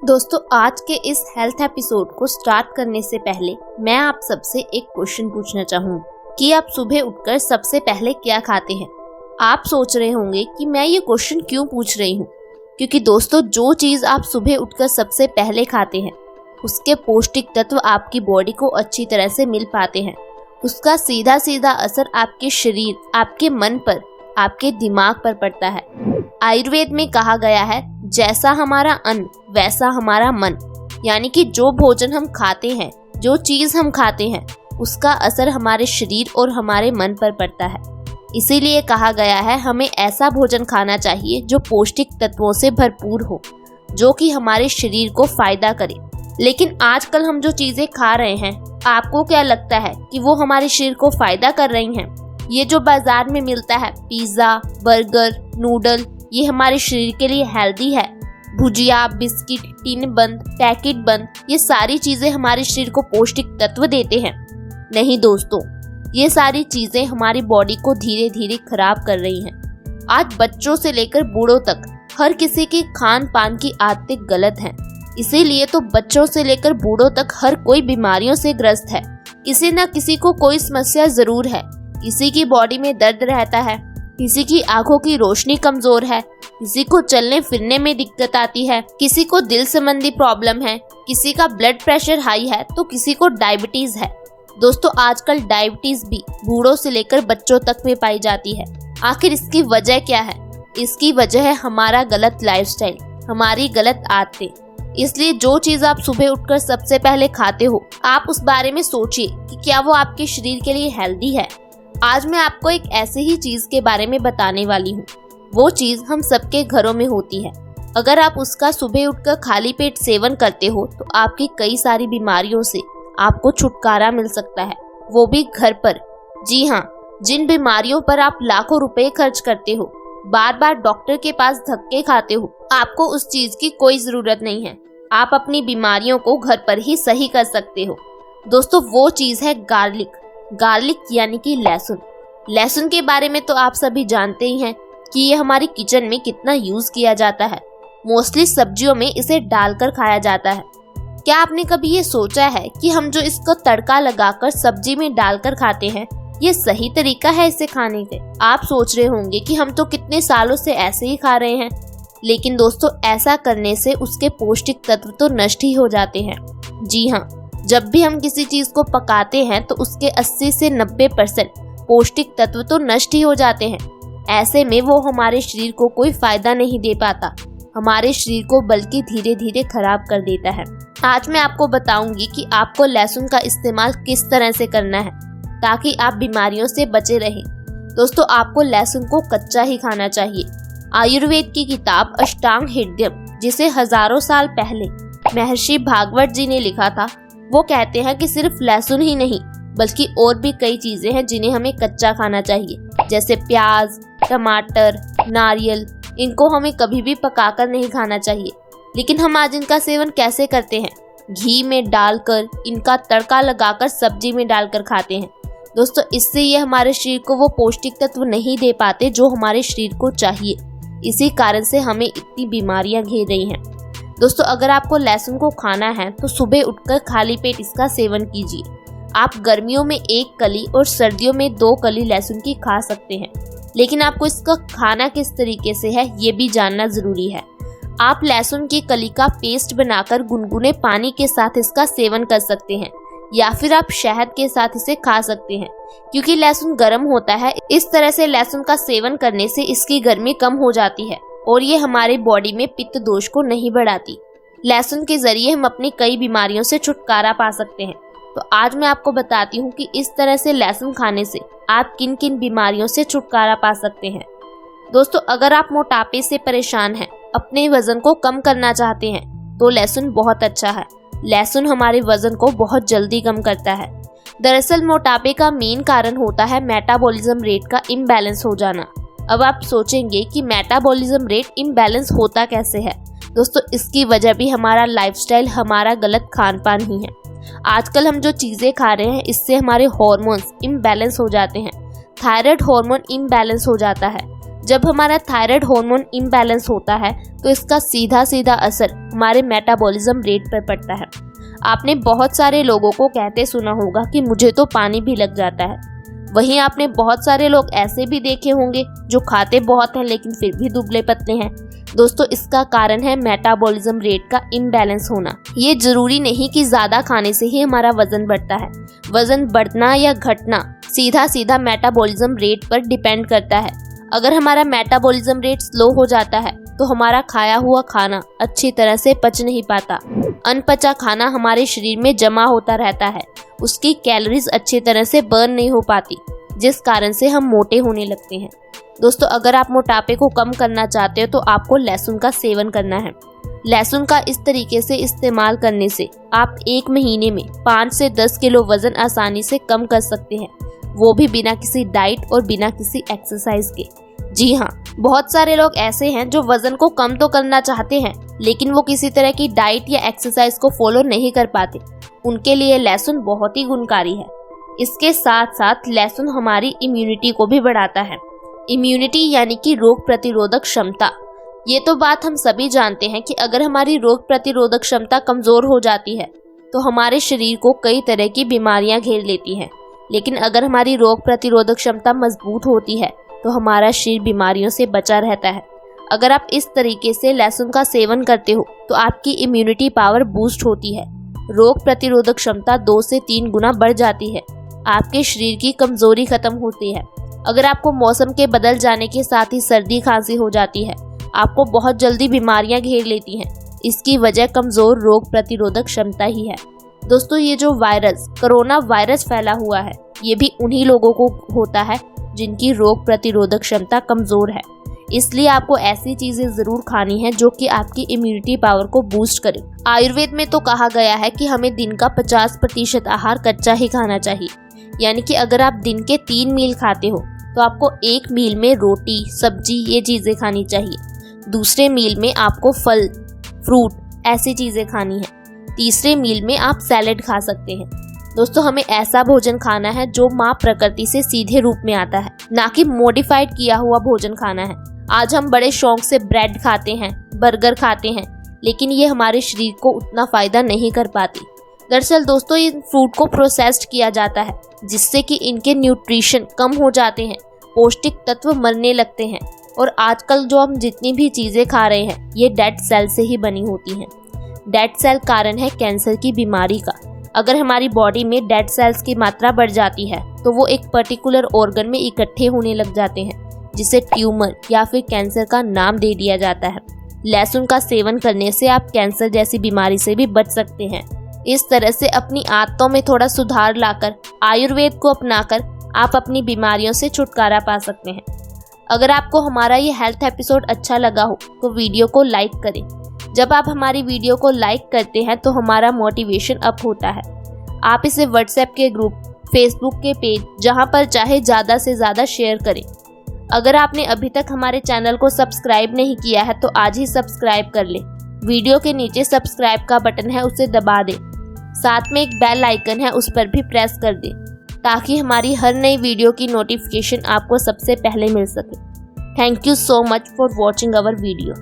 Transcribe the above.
दोस्तों, आज के इस हेल्थ एपिसोड को स्टार्ट करने से पहले मैं आप सबसे एक क्वेश्चन पूछना चाहूँगी कि आप सुबह उठकर सबसे पहले क्या खाते हैं। आप सोच रहे होंगे कि मैं ये क्वेश्चन क्यों पूछ रही हूँ, क्योंकि दोस्तों जो चीज़ आप सुबह उठकर सबसे पहले खाते हैं उसके पौष्टिक तत्व आपकी बॉडी को अच्छी तरह से मिल पाते हैं। उसका सीधा सीधा असर आपके शरीर, आपके मन पर, आपके दिमाग पर पड़ता है। आयुर्वेद में कहा गया है, जैसा हमारा अन्न वैसा हमारा मन, यानी कि जो भोजन हम खाते हैं, जो चीज़ हम खाते हैं, उसका असर हमारे शरीर और हमारे मन पर पड़ता है। इसीलिए कहा गया है हमें ऐसा भोजन खाना चाहिए जो पौष्टिक तत्वों से भरपूर हो, जो कि हमारे शरीर को फायदा करे। लेकिन आजकल हम जो चीज़ें खा रहे हैं, आपको क्या लगता है कि वो हमारे शरीर को फायदा कर रही हैं? ये जो बाजार में मिलता है पिज़्ज़ा, बर्गर, नूडल, ये हमारे शरीर के लिए हेल्दी है? भुजिया, बिस्किट, टिन बंद, पैकेट बंद, ये सारी चीज़ें हमारे शरीर को पौष्टिक तत्व देते हैं? नहीं दोस्तों, ये सारी चीज़ें हमारी बॉडी को धीरे धीरे खराब कर रही हैं। आज बच्चों से लेकर बूढ़ों तक हर किसी की खान पान की आदतें गलत हैं। इसीलिए तो बच्चों से लेकर बूढ़ों तक हर कोई बीमारियों से ग्रस्त है। किसी न किसी को कोई समस्या जरूर है। किसी की बॉडी में दर्द रहता है, किसी की आंखों की रोशनी कमजोर है, किसी को चलने फिरने में दिक्कत आती है, किसी को दिल संबंधी प्रॉब्लम है, किसी का ब्लड प्रेशर हाई है, तो किसी को डायबिटीज है। दोस्तों, आजकल डायबिटीज भी बूढ़ों से लेकर बच्चों तक में पाई जाती है। आखिर इसकी वजह क्या है? इसकी वजह है हमारा गलत लाइफस्टाइल, हमारी गलत आदतें। इसलिए जो चीज़ आप सुबह उठकर सबसे पहले खाते हो, आप उस बारे में सोचिए कि क्या वो आपके शरीर के लिए हेल्दी है। आज मैं आपको एक ऐसी ही चीज़ के बारे में बताने वाली हूँ। वो चीज़ हम सबके घरों में होती है। अगर आप उसका सुबह उठकर खाली पेट सेवन करते हो तो आपकी कई सारी बीमारियों से आपको छुटकारा मिल सकता है, वो भी घर पर। जी हाँ, जिन बीमारियों पर आप लाखों रुपए खर्च करते हो, बार बार डॉक्टर के पास धक्के खाते हो, आपको उस चीज़ की कोई ज़रूरत नहीं है। आप अपनी बीमारियों को घर पर ही सही कर सकते हो। दोस्तों, वो चीज़ है गार्लिक। गार्लिक यानी कि लहसुन। लहसुन के बारे में तो आप सभी जानते ही हैं कि ये हमारी किचन में कितना यूज़ किया जाता है। मोस्टली सब्जियों में इसे डालकर खाया जाता है। क्या आपने कभी ये सोचा है कि हम जो इसको तड़का लगाकर सब्जी में डालकर खाते हैं, ये सही तरीका है इसे खाने के? आप सोच रहे होंगे कि हम तो कितने सालों से ऐसे ही खा रहे हैं। लेकिन दोस्तों, ऐसा करने से उसके पौष्टिक तत्व तो नष्ट ही हो जाते हैं। जी हाँ, जब भी हम किसी चीज़ को पकाते हैं तो उसके 80 से 90% पौष्टिक तत्व तो नष्ट ही हो जाते हैं। ऐसे में वो हमारे शरीर को कोई फायदा नहीं दे पाता, हमारे शरीर को बल्कि धीरे धीरे खराब कर देता है। आज मैं आपको बताऊंगी कि आपको लहसुन का इस्तेमाल किस तरह से करना है ताकि आप बीमारियों से बचे रहें। दोस्तों, आपको लहसुन को कच्चा ही खाना चाहिए। आयुर्वेद की किताब अष्टांग हृदयम, जिसे हजारों साल पहले महर्षि भागवत जी ने लिखा था, वो कहते हैं कि सिर्फ लहसुन ही नहीं बल्कि और भी कई चीजें हैं जिन्हें हमें कच्चा खाना चाहिए, जैसे प्याज, टमाटर, नारियल। इनको हमें कभी भी पकाकर नहीं खाना चाहिए। लेकिन हम आज इनका सेवन कैसे करते हैं? घी में डालकर, इनका तड़का लगाकर सब्जी में डालकर खाते हैं। दोस्तों, इससे ये हमारे शरीर को वो पौष्टिक तत्व नहीं दे पाते जो हमारे शरीर को चाहिए। इसी कारण से हमें इतनी बीमारियां घेर रही हैं। दोस्तों, अगर आपको लहसुन को खाना है तो सुबह उठकर खाली पेट इसका सेवन कीजिए। आप गर्मियों में 1 कली और सर्दियों में 2 कली लहसुन की खा सकते हैं। लेकिन आपको इसका खाना किस तरीके से है ये भी जानना ज़रूरी है। आप लहसुन की कली का पेस्ट बनाकर गुनगुने पानी के साथ इसका सेवन कर सकते हैं, या फिर आप शहद के साथ इसे खा सकते हैं। क्योंकि लहसुन गर्म होता है, इस तरह से लहसुन का सेवन करने से इसकी गर्मी कम हो जाती है और ये हमारे बॉडी में पित्त दोष को नहीं बढ़ाती। लहसुन के जरिए हम अपनी कई बीमारियों से छुटकारा पा सकते हैं। तो आज मैं आपको बताती हूँ कि इस तरह से लहसुन खाने से आप किन किन बीमारियों से छुटकारा पा सकते हैं। दोस्तों, अगर आप मोटापे से परेशान हैं, अपने वजन को कम करना चाहते हैं, तो लहसुन बहुत अच्छा है। लहसुन हमारे वजन को बहुत जल्दी कम करता है। दरअसल मोटापे का मेन कारण होता है मेटाबॉलिज्म रेट का इम्बैलेंस हो जाना। अब आप सोचेंगे कि मेटाबॉलिज्म रेट इम्बैलेंस होता कैसे है? दोस्तों, इसकी वजह भी हमारा लाइफस्टाइल, हमारा गलत खान पान ही है। आजकल हम जो चीज़ें खा रहे हैं, इससे हमारे हार्मोन्स इम्बैलेंस हो जाते हैं। थायराइड हार्मोन इम्बैलेंस हो जाता है, जब हमारा थायराइड हार्मोन इम्बैलेंस होता है तो इसका सीधा सीधा असर हमारे मेटाबॉलिज्म रेट पर पड़ता है। आपने बहुत सारे लोगों को कहते सुना होगा कि मुझे तो पानी भी लग जाता है। वहीं आपने बहुत सारे लोग ऐसे भी देखे होंगे जो खाते बहुत हैं लेकिन फिर भी दुबले पतले हैं। दोस्तों, इसका कारण है मेटाबॉलिज्म रेट का इम्बैलेंस होना। ये जरूरी नहीं कि ज़्यादा खाने से ही हमारा वजन बढ़ता है। वजन बढ़ना या घटना सीधा सीधा मेटाबॉलिज्म रेट पर डिपेंड करता है। अगर हमारा मेटाबॉलिज्म रेट स्लो हो जाता है तो हमारा खाया हुआ खाना अच्छी तरह से पच नहीं पाता। अनपचा खाना हमारे शरीर में जमा होता रहता है, उसकी कैलोरीज अच्छी तरह से बर्न नहीं हो पाती, जिस कारण से हम मोटे होने लगते हैं। दोस्तों, अगर आप मोटापे को कम करना चाहते हो तो आपको लहसुन का सेवन करना है। लहसुन का इस तरीके से इस्तेमाल करने से आप 1 महीने में 5 से 10 किलो वजन आसानी से कम कर सकते हैं, वो भी बिना किसी डाइट और बिना किसी एक्सरसाइज के। जी हाँ, बहुत सारे लोग ऐसे हैं जो वजन को कम तो करना चाहते हैं लेकिन वो किसी तरह की डाइट या एक्सरसाइज को फॉलो नहीं कर पाते। उनके लिए लहसुन बहुत ही गुणकारी है। इसके साथ साथ लहसुन हमारी इम्यूनिटी को भी बढ़ाता है। इम्यूनिटी यानी कि रोग प्रतिरोधक क्षमता। ये तो बात हम सभी जानते हैं कि अगर हमारी रोग प्रतिरोधक क्षमता कमज़ोर हो जाती है तो हमारे शरीर को कई तरह की बीमारियां घेर लेती हैं। लेकिन अगर हमारी रोग प्रतिरोधक क्षमता मजबूत होती है तो हमारा शरीर बीमारियों से बचा रहता है। अगर आप इस तरीके से लहसुन का सेवन करते हो तो आपकी इम्यूनिटी पावर बूस्ट होती है, रोग प्रतिरोधक क्षमता 2 से 3 गुना बढ़ जाती है, आपके शरीर की कमजोरी खत्म होती है। अगर आपको मौसम के बदल जाने के साथ ही सर्दी खांसी हो जाती है, आपको बहुत जल्दी बीमारियां घेर लेती हैं, इसकी वजह कमजोर रोग प्रतिरोधक क्षमता ही है। दोस्तों, ये जो वायरस कोरोना वायरस फैला हुआ है ये भी उन्हीं लोगों को होता है जिनकी रोग प्रतिरोधक क्षमता कमजोर है। इसलिए आपको ऐसी चीजें जरूर खानी है जो कि आपकी इम्यूनिटी पावर को बूस्ट करे। आयुर्वेद में तो कहा गया है कि हमें दिन का 50% आहार कच्चा ही खाना चाहिए, यानी कि अगर आप दिन के 3 मील खाते हो तो आपको 1 मील में रोटी सब्जी ये चीजें खानी चाहिए। दूसरे मील में आपको फल फ्रूट ऐसी चीजें खानी है। तीसरे मील में आप सैलेड खा सकते हैं। दोस्तों, हमें ऐसा भोजन खाना है जो माँ प्रकृति से सीधे रूप में आता है, ना कि मॉडिफाइड किया हुआ भोजन खाना है। आज हम बड़े शौक से ब्रेड खाते हैं, बर्गर खाते हैं, लेकिन ये हमारे शरीर को उतना फायदा नहीं कर पाती। दरअसल दोस्तों, इन फ्रूट को प्रोसेस्ड किया जाता है जिससे कि इनके न्यूट्रिशन कम हो जाते हैं, पौष्टिक तत्व मरने लगते हैं। और आजकल जो हम जितनी भी चीजें खा रहे हैं ये डेड सेल से ही बनी होती हैं। डेड सेल कारण है कैंसर की बीमारी का। अगर हमारी बॉडी में डेड सेल्स की मात्रा बढ़ जाती है तो वो एक पर्टिकुलर ऑर्गन में इकट्ठे होने लग जाते हैं, जिसे ट्यूमर या फिर कैंसर का नाम दे दिया जाता है। लहसुन का सेवन करने से आप कैंसर जैसी बीमारी से भी बच सकते हैं। इस तरह से अपनी आदतों में थोड़ा सुधार लाकर आयुर्वेद को अपनाकर आप अपनी बीमारियों से छुटकारा पा सकते हैं। अगर आपको हमारा ये हेल्थ एपिसोड अच्छा लगा हो तो वीडियो को लाइक करें। जब आप हमारी वीडियो को लाइक करते हैं तो हमारा मोटिवेशन अप होता है। आप इसे व्हाट्सएप के ग्रुप, फेसबुक के पेज, जहां पर चाहे ज़्यादा से ज़्यादा शेयर करें। अगर आपने अभी तक हमारे चैनल को सब्सक्राइब नहीं किया है तो आज ही सब्सक्राइब कर लें। वीडियो के नीचे सब्सक्राइब का बटन है, उसे दबा दें। साथ में एक बेल आइकन है, उस पर भी प्रेस कर दें ताकि हमारी हर नई वीडियो की नोटिफिकेशन आपको सबसे पहले मिल सके। Thank you so much for watching our video.